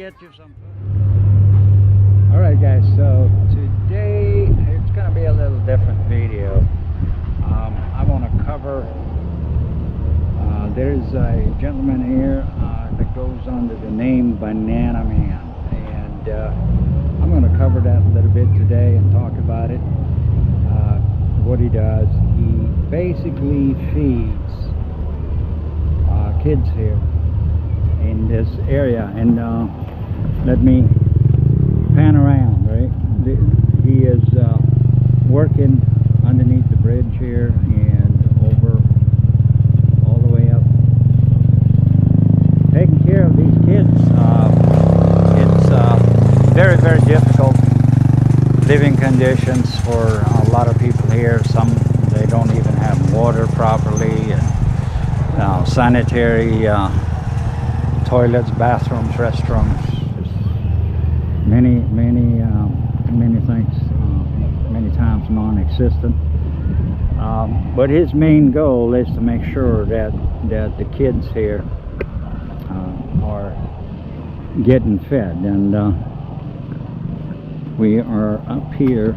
get you some food. Alright guys, so today it's going to be a little different video. I want to cover, there's a gentleman here that goes under the name Banana Man, and I'm going to cover that a little bit today and talk about it. What he does, he basically feeds kids here in this area, and let me pan around, right? He is working underneath the bridge here and over all the way up, taking care of these kids. It's very, very difficult living conditions for a lot of people here. Some, they don't even have water properly, and sanitary toilets, bathrooms, restrooms, just many things, many times non-existent. But his main goal is to make sure that the kids here are getting fed, and we are up here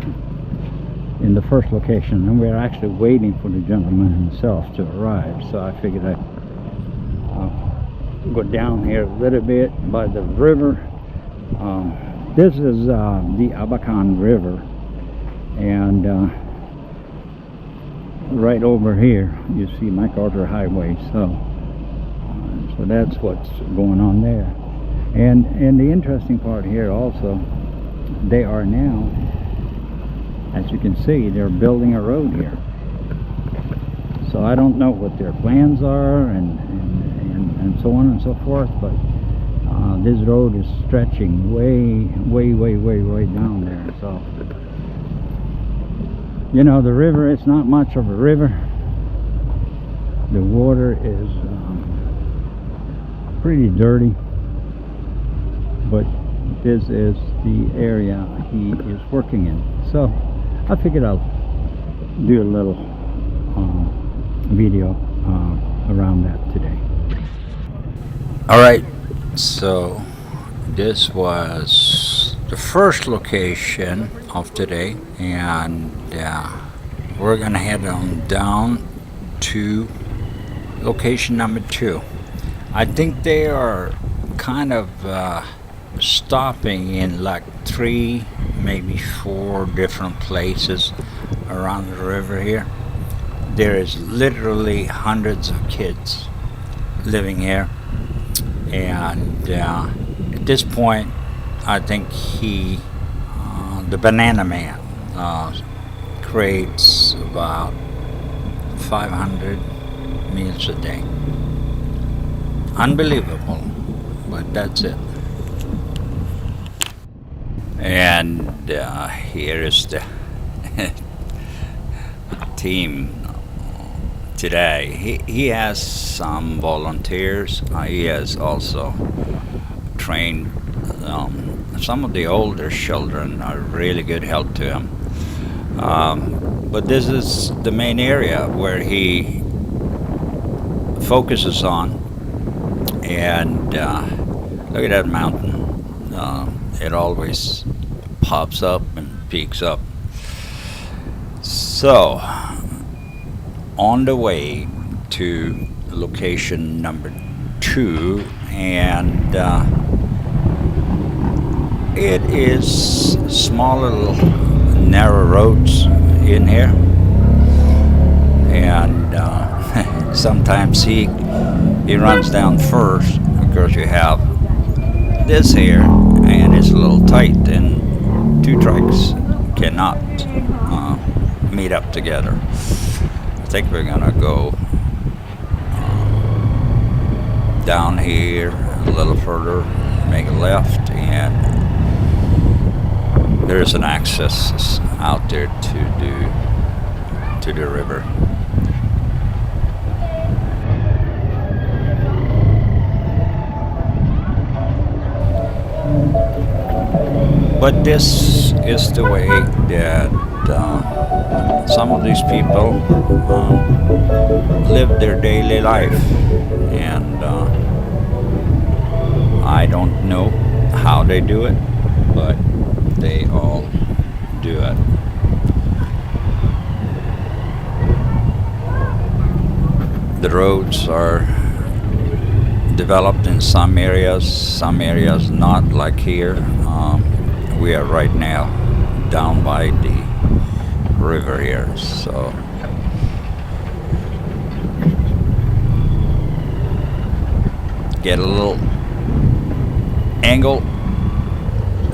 in the first location, and we're actually waiting for the gentleman himself to arrive. So I figured I'd go down here a little bit by the river. This is the Abacan River, and right over here you see MacArthur Highway. So that's what's going on there. And the interesting part here also, they are now, as you can see, they're building a road here. So I don't know what their plans are and so on and so forth, but this road is stretching way down there. So, you know, the river is not much of a river. The water is pretty dirty, but this is the area he is working in. So I figured I'll do a little video around that today. Alright, so this was the first location of today, and we're gonna head on down to location number 2. I think they are kind of stopping in like 3, maybe 4 different places around the river here. There is literally hundreds of kids living here, and at this point I think the Banana Man creates about 500 meals a day. Unbelievable, but that's it. And here is the team today. He has some volunteers. He has also trained some of the older children, are really good help to him. But this is the main area where he focuses on. And look at that mountain. It always pops up and peaks up. So on the way to location number 2, and it is small little narrow roads in here, and sometimes he runs down first. Of course, you have this here, and it's a little tight, and 2 tracks cannot meet up together. I think we're gonna go down here a little further, make a left, and there's an access out there to the river. But this is the way that some of these people live their daily life, and I don't know how they do it, but they all do it. The roads are developed in some areas not, like here. We are right now down by the river here, so get a little angle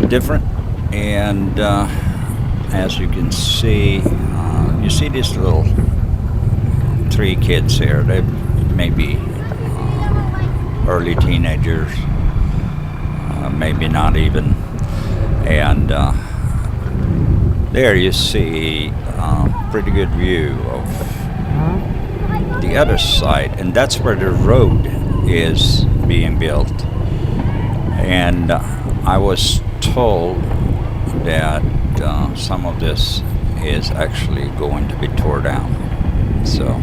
different, and as you can see, you see these little 3 kids here. They may be early teenagers, maybe not even, and there you see pretty good view of the other side, and that's where the road is being built. And I was told that some of this is actually going to be tore down, so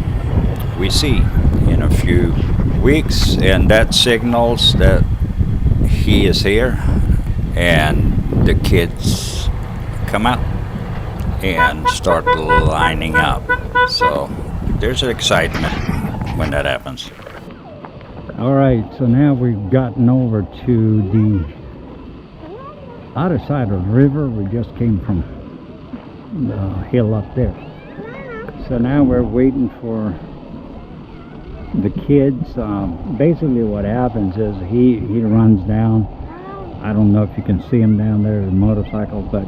we see in a few weeks, and that signals that he is here, and the kids come out and start lining up. So there's excitement when that happens. All right, so now we've gotten over to the other side of the river. We just came from the hill up there. So now we're waiting for the kids. Basically what happens is he runs down. I don't know if you can see him down there, the motorcycle, but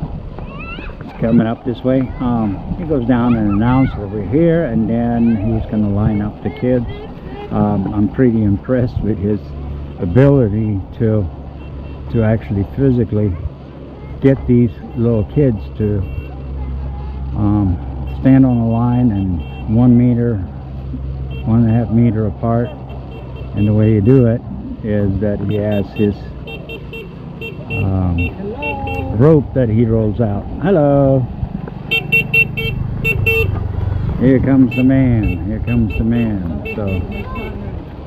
it's coming up this way. He goes down and announces that we're here, and then he's going to line up the kids. I'm pretty impressed with his ability to actually physically get these little kids to stand on a line and 1 meter, 1.5 meter apart. And the way you do it is that he has his rope that he rolls out. Hello. Here comes the man. Here comes the man. So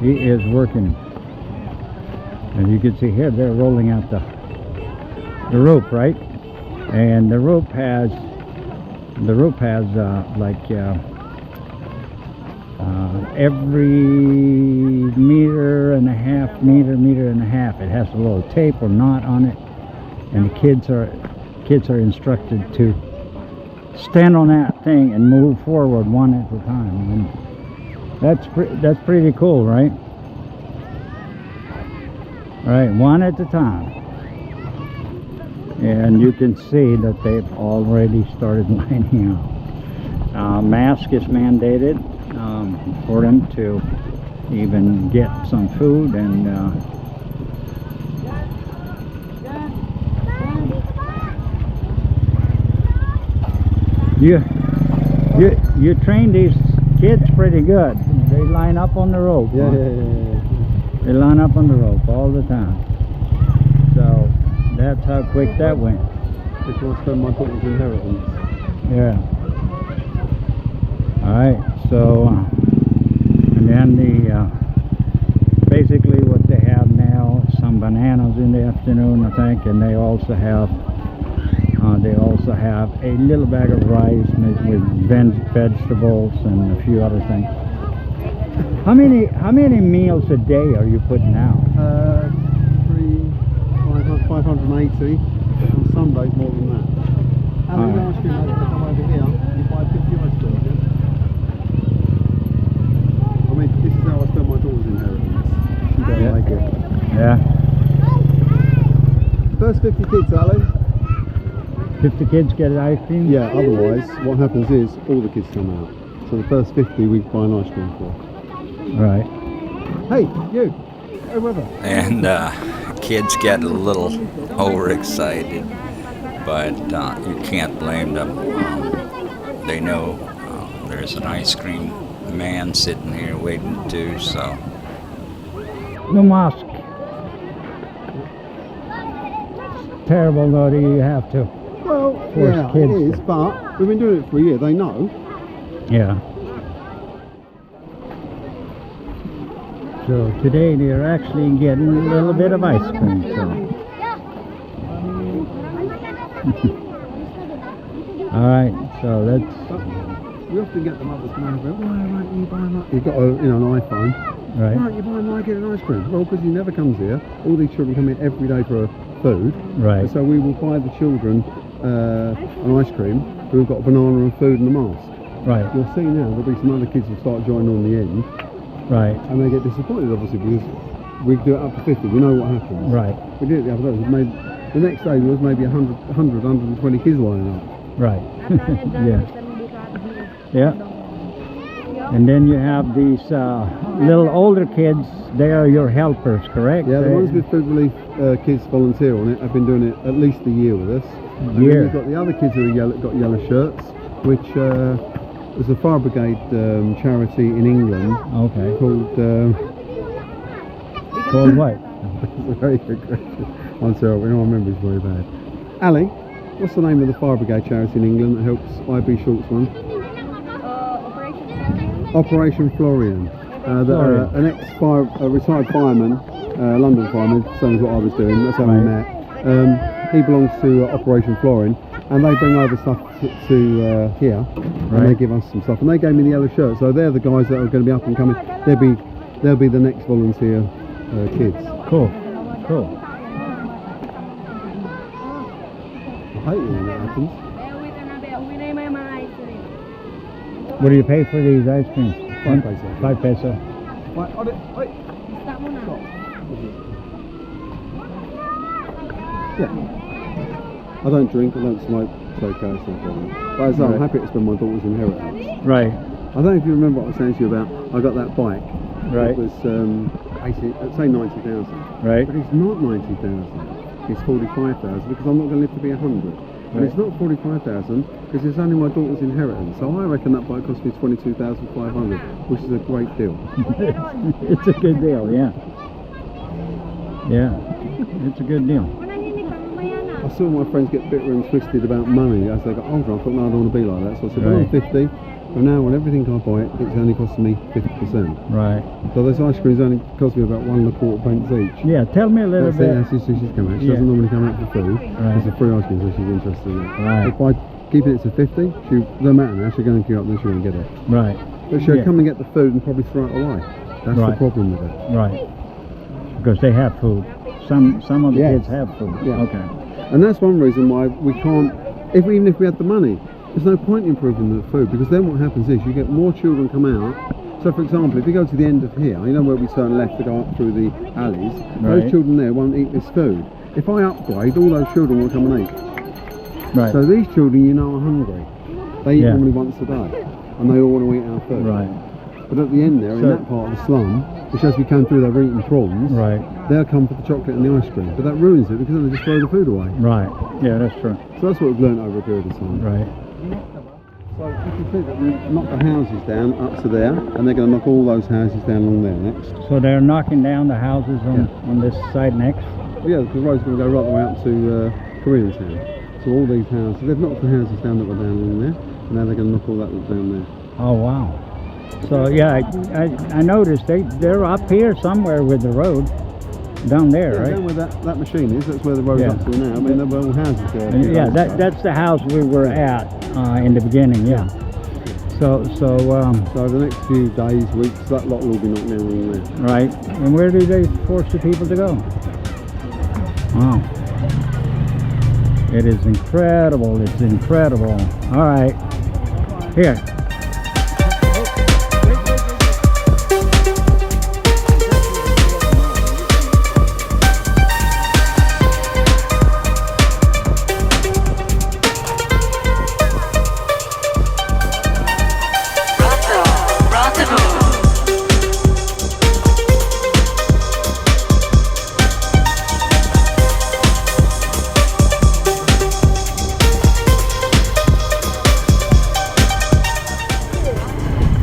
he is working. And you can see here they're rolling out the rope, right? And the rope has like every meter and a half, it has a little tape or knot on it, and the kids are instructed to stand on that thing and move forward one at a time. And that's pretty cool, right? All right, one at a time. And you can see that they've already started lining up. Mask is mandated for them to even get some food, and you train these kids pretty good. They line up on the rope. Yeah, huh? Yeah. They line up on the rope all the time. So that's how quick that went. This was from my daughter's inheritance. Yeah. Alright, so and then basically what they have now, some bananas in the afternoon, I think, and they also have a little bag of rice mixed with vegetables and a few other things. How many meals a day are you putting out? 580. On Sundays more than that. How many ice cream to come over here? You buy 50 ice cream. I mean, this is how I spend my daughter's inheritance. She don't like it. Yeah. First 50 kids, Ali. 50 kids get ice cream? Yeah, otherwise what happens is all the kids come out. So the first 50 we buy an ice cream for. Right. Hey, you! Over. And kids get a little overexcited, but you can't blame them. They know there's an ice cream man sitting here waiting too, so. No mask. It's terrible though that you have to. Well, yeah, it is, but we've been doing it for a year, they know. Yeah. So today they're actually getting a little bit of ice cream. So All right, so let's. We often get the mothers come over. Why aren't you buying like? You've got a, an iPhone. Right. Why aren't you buying like an ice cream? Well, because he never comes here. All these children come here every day for food. Right. And so we will buy the children an ice cream. We've got a banana and food and a mask. Right. You'll see now there'll be some other kids who start joining on the end. Right. And they get disappointed, obviously, because we do it up to 50. We know what happens. Right. We did it the other day. The next day there was maybe 120 kids lining up. Right. Yeah. Yeah. And then you have these little older kids. They are your helpers, correct? Yeah, the ones with food relief kids volunteer on it. Have been doing it at least a year with us. And then you've got the other kids who are got yellow shirts, which is a fire brigade charity in England. Okay. Called what? It's a very good question. I'm sorry, we don't remember. It's very bad. Ali, what's the name of the fire brigade charity in England that helps IB Shorts one? Operation Florian. An retired fireman, London fireman, same as what I was doing. That's how we met. He belongs to Operation Florian, and they bring over stuff to here, and they give us some stuff. And they gave me the yellow shirt, so they're the guys that are going to be up and coming. They'll be the next volunteer kids. Cool. Cool. I hate it when that happens. What do you pay for these ice creams? 5 pesos. 5 peso. Right, on it. Wait. Yeah. I don't drink, I don't smoke, it's okay, it's no problem. But as I say, I'm happy to spend my daughter's inheritance. Right. I don't know if you remember what I was saying to you about, I got that bike. Right. It was, say 90,000. Right. But it's not 90,000. It's 45,000 because I'm not going to live to be 100. And it's not 45,000 because it's only my daughter's inheritance. So I reckon that bike cost me 22,500, which is a great deal. It's a good deal, yeah. Yeah, it's a good deal. I saw my friends get bitter and twisted about money as they got older. I thought, no, I don't want to be like that. So I said, when I'm 50, and now on everything I buy, it's only costing me 50%. Right. So those ice creams only cost me about 1 1/4 pence each. Yeah, tell me a little bit. That's she's come out. She doesn't normally come out for food. Right. It's a free ice cream, so she's interested in it. Right. If I keep it to 50, no matter now, she'll go and queue up, then she won't get it. Right. But she'll come and get the food and probably throw it away. That's the problem with it. Right. Because they have food. Some of the kids have food. Yeah. Okay. And that's one reason why we can't, even if we had the money, there's no point in improving the food, because then what happens is you get more children come out. So for example, if you go to the end of here, you know where we turn left to go up through the alleys, those children there won't eat this food. If I upgrade, all those children will come and eat. Right. So these children, you know, are hungry. They eat normally once a day, and they all want to eat our food. Right. But at the end there, in that part of the slum, which as we come through, they're eating prawns. Right. They'll come for the chocolate and the ice cream, but that ruins it because then they just throw the food away. Right. Yeah, that's true. So that's what we've learned over a period of time. Right. So you can see that we've knocked the houses down up to there, and they're going to knock all those houses down along there next. So they're knocking down the houses on this side next? Yeah, the road's going to go right the way up to Koreantown. So all these houses, they've knocked the houses down that were down along there, and now they're going to knock all that down there. Oh wow. So yeah, I noticed they're up here somewhere with the road. Down there, right? Down where that machine is, that's where the road's up to now. I mean, there were all houses there. Yeah, that's the house we were at in the beginning, yeah. So the next few days, weeks, that lot will be knocked down along there. Right. And where do they force the people to go? Wow. It is incredible, it's incredible. All right. Here.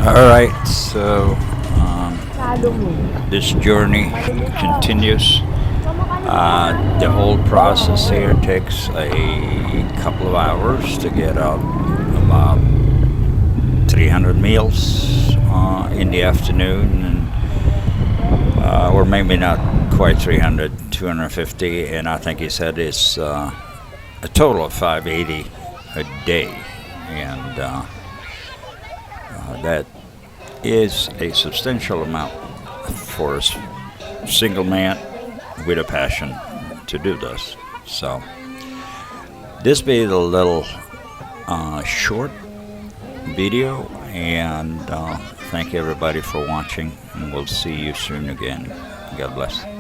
Alright, so this journey continues. The whole process here takes a couple of hours to get out about 300 meals in the afternoon, and, or maybe not quite 300, 250, and I think he said it's a total of 580 a day, and that is a substantial amount for a single man with a passion to do this. So this be the little short video, and thank everybody for watching, and we'll see you soon again. God bless.